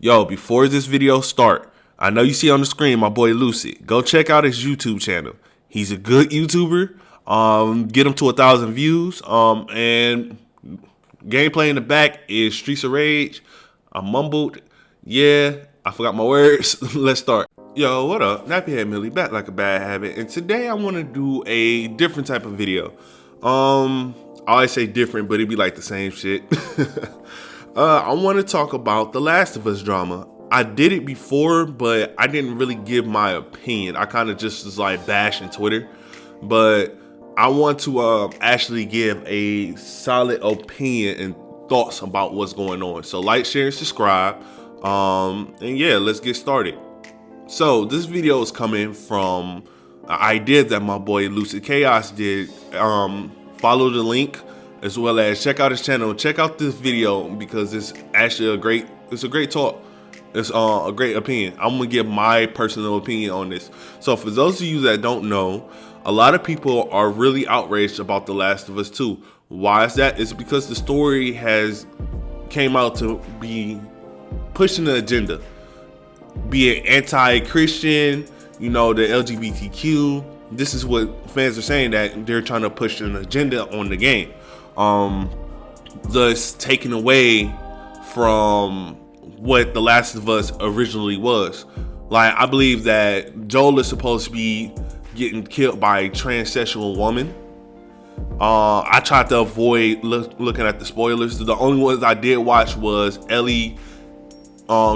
Yo, before this video start, I know you see on the screen my boy Lucid. Go check out his YouTube channel. He's a good YouTuber. Get him to 1,000 views. And gameplay in the back is Streets of Rage. I mumbled. Yeah, I forgot my words. Let's start. Yo, what up? Nappyhead Millie back like a bad habit. And today I want to do a different type of video. I always say different, but it'd be like the same shit. I want to talk about The Last of Us drama. I did it before, but I didn't really give my opinion. I kind of just was like bashing Twitter. But I want to actually give a solid opinion and thoughts about what's going on. So like, share, and subscribe. And yeah, let's get started. So this video is coming from an idea that my boy Lucid Chaos did. Follow the link, as well as check out his channel. Check out this video because it's actually a great talk. It's a great opinion. I'm gonna give my personal opinion on this. So for those of you that don't know, a lot of people are really outraged about The Last of Us 2. Why is that? It's because the story has came out to be pushing the agenda, be it anti-Christian, you know, the LGBTQ. This is what fans are saying, that they're trying to push an agenda on the game. Thus taking away from what The Last of Us originally was. Like, I believe that Joel is supposed to be getting killed by a transsexual woman. I tried to avoid looking at the spoilers. The only ones I did watch was Ellie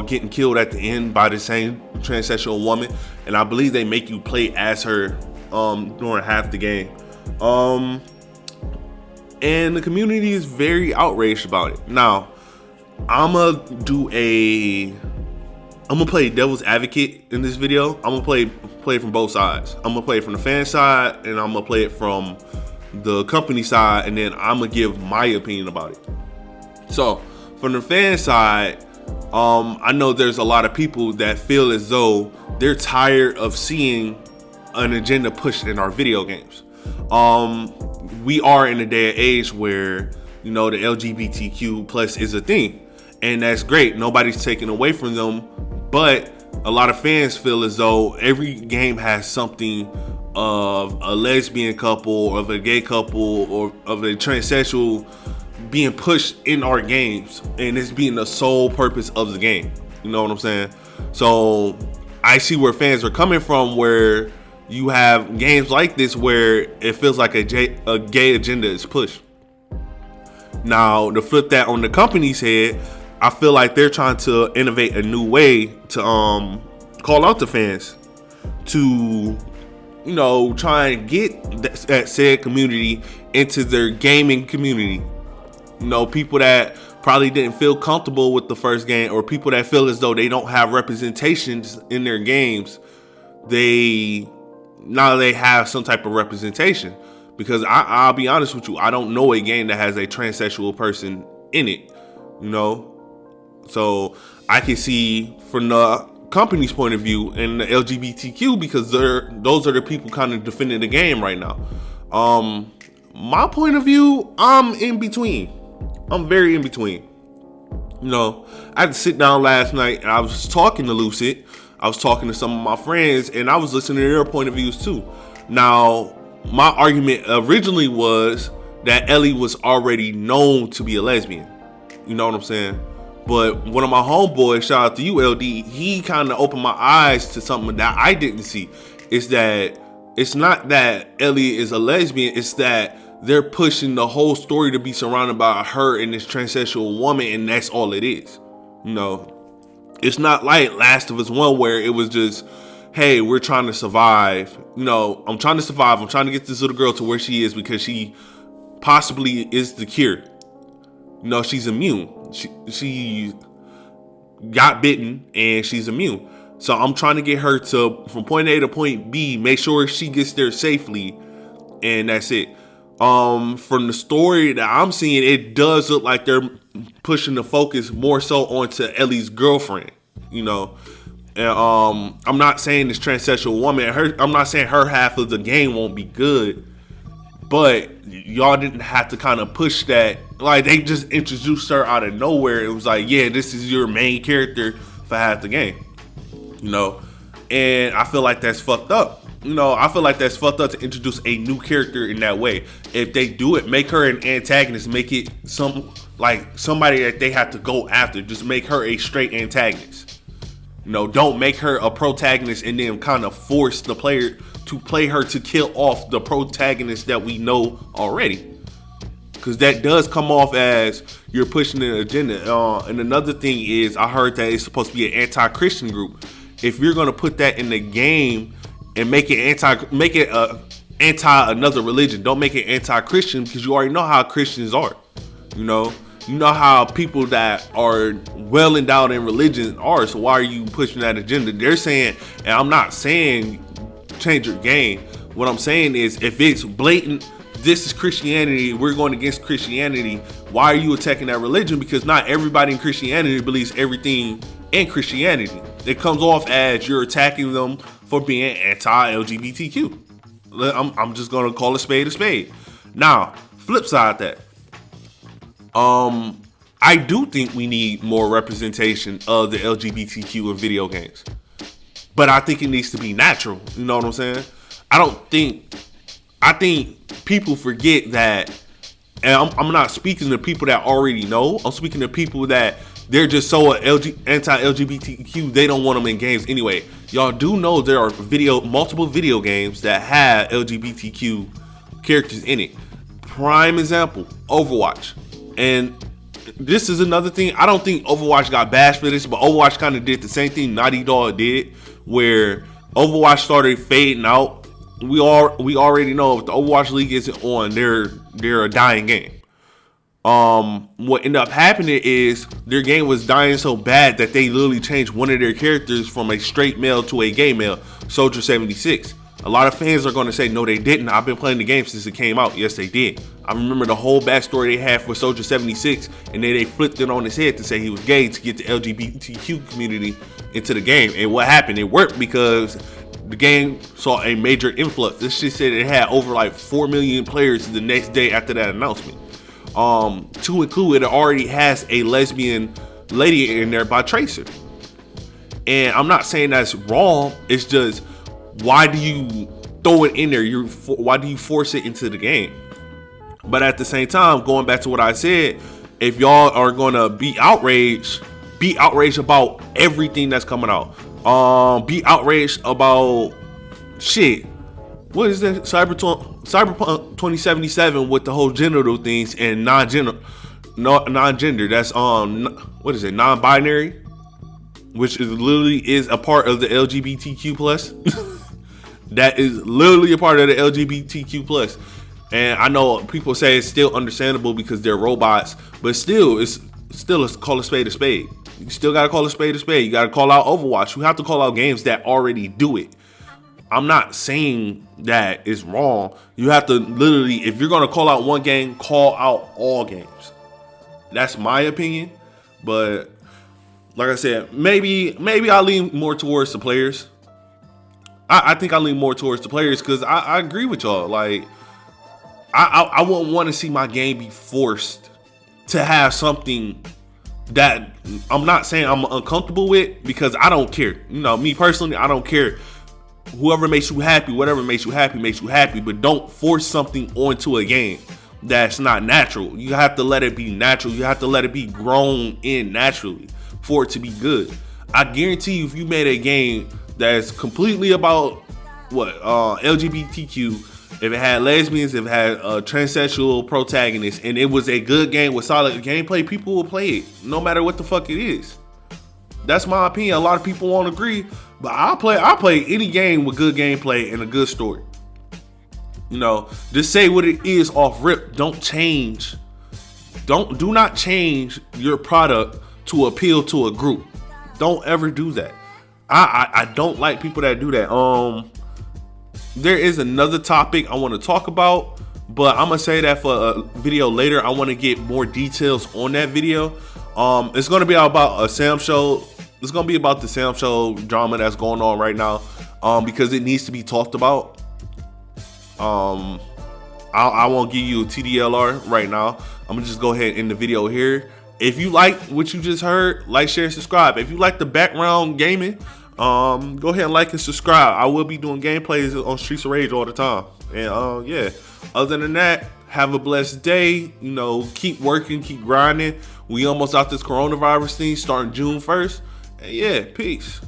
getting killed at the end by the same transsexual woman, and I believe they make you play as her during half the game. And the community is very outraged about it. Now, I'm gonna play devil's advocate in this video. I'm gonna play it from both sides. I'm gonna play it from the fan side, and I'm gonna play it from the company side, and then I'm gonna give my opinion about it. So, from the fan side, I know there's a lot of people that feel as though they're tired of seeing an agenda pushed in our video games. We are in a day and age where, you know, the LGBTQ plus is a thing, and that's great. Nobody's taking away from them, but a lot of fans feel as though every game has something of a lesbian couple, of a gay couple, or of a transsexual being pushed in our games, and it's being the sole purpose of the game. You know what I'm saying? So I see where fans are coming from, where you have games like this where it feels like a gay agenda is pushed. Now, to flip that on the company's head, I feel like they're trying to innovate a new way to call out the fans to, you know, try and get that said community into their gaming community. You know, people that probably didn't feel comfortable with the first game, or people that feel as though they don't have representations in their games, now they have some type of representation. Because I'll be honest with you, I don't know a game that has a transsexual person in it, you know. So I can see from the company's point of view and the LGBTQ, because those are the people kind of defending the game right now. My point of view, I'm in between. I'm very in between. You know, I had to sit down last night and I was talking to Lucid. I was talking to some of my friends, and I was listening to their point of views too. Now, my argument originally was that Ellie was already known to be a lesbian. You know what I'm saying? But one of my homeboys, shout out to you, LD, he kind of opened my eyes to something that I didn't see. Is that it's not that Ellie is a lesbian, it's that they're pushing the whole story to be surrounded by her and this transsexual woman, and that's all it is. You know, it's not like Last of Us 1 where it was just, hey, we're trying to survive. You know, I'm trying to survive. I'm trying to get this little girl to where she is because she possibly is the cure. You know, she's immune. She got bitten and she's immune. So I'm trying to get her to, from point A to point B, make sure she gets there safely, and that's it. From the story that I'm seeing, it does look like they're pushing the focus more so onto Ellie's girlfriend, you know. And I'm not saying this transsexual woman, I'm not saying her half of the game won't be good, but y'all didn't have to kind of push that. Like, they just introduced her out of nowhere. It was like, yeah, this is your main character for half the game. And I feel like that's fucked up. I feel like that's fucked up to introduce a new character in that way. If they do it, make her an antagonist, make it somebody that they have to go after. Just make her a straight antagonist. Don't make her a protagonist and then kind of force the player to play her to kill off the protagonist that we know already. Because that does come off as you're pushing an agenda. And another thing is, I heard that it's supposed to be an anti-Christian group. If you're gonna put that in the game and make it anti another religion, don't make it anti-Christian, because you already know how Christians are. You know how people that are well endowed in religion are. So why are you pushing that agenda? They're saying, and I'm not saying change your game. What I'm saying is, if it's blatant, this is Christianity, we're going against Christianity, why are you attacking that religion? Because not everybody in Christianity believes everything in Christianity. It comes off as you're attacking them for being anti-LGBTQ. I'm just going to call a spade a spade. Now, flip side that. I do think we need more representation of the LGBTQ in video games. But I think it needs to be natural. You know what I'm saying? I think people forget that, and I'm not speaking to people that already know. I'm speaking to people that they're just so anti-LGBTQ, they don't want them in games anyway. Y'all do know there are multiple video games that have LGBTQ characters in it. Prime example, Overwatch. And this is another thing. I don't think Overwatch got bashed for this, but Overwatch kind of did the same thing Naughty Dog did, where Overwatch started fading out. We already know if the Overwatch League isn't on, they're a dying game. What ended up happening is their game was dying so bad that they literally changed one of their characters from a straight male to a gay male, Soldier 76. A lot of fans are going to say, no, they didn't. I've been playing the game since it came out. Yes, they did. I remember the whole backstory they had for Soldier 76, and then they flipped it on his head to say he was gay to get the LGBTQ community into the game. And what happened? It worked because the game saw a major influx. This shit said it had over like 4 million players the next day after that announcement. To include, it already has a lesbian lady in there by Tracer. And I'm not saying that's wrong. It's just, why do you throw it in there? Why do you force it into the game? But at the same time, going back to what I said, if y'all are gonna be outraged about everything that's coming out. Be outraged about shit. What is that? Cyberpunk 2077 with the whole genital things and non-gender. That's what is it? Non-binary, which is literally a part of the LGBTQ plus. That is literally a part of the LGBTQ plus. And I know people say it's still understandable because they're robots, but still, it's call a spade a spade. You still gotta call a spade a spade. You gotta call out Overwatch. You have to call out games that already do it. I'm not saying that it's wrong. You have to literally, if you're gonna call out one game, call out all games. That's my opinion. But like I said, maybe I lean more towards the players. I think I lean more towards the players because I agree with y'all. Like, I wouldn't want to see my game be forced to have something that I'm not saying I'm uncomfortable with, because I don't care. Me personally, I don't care. Whoever makes you happy, whatever makes you happy, but don't force something onto a game that's not natural. You have to let it be natural. You have to let it be grown in naturally for it to be good. I guarantee you, if you made a game that's completely about LGBTQ, if it had lesbians, if it had a transsexual protagonist, and it was a good game with solid gameplay, people will play it, no matter what the fuck it is. That's my opinion. A lot of people won't agree, but I'll play any game with good gameplay and a good story. Just say what it is off rip. Don't change. Do not change your product to appeal to a group. Don't ever do that. I don't like people that do that. There is another topic I want to talk about, but I'm gonna say that for a video later. I want to get more details on that video. It's gonna be about a Sam show. It's gonna be about the Sam show drama that's going on right now, because it needs to be talked about. I won't give you a TDLR right now. I'm gonna just go ahead and end the video here. if you like what you just heard, like, share, and subscribe. If you like the background gaming, go ahead and like and subscribe. I will be doing gameplays on Streets of Rage all the time. And yeah, other than that, have a blessed day. You know, keep working, keep grinding. We almost out this coronavirus thing starting June 1st. And yeah, peace.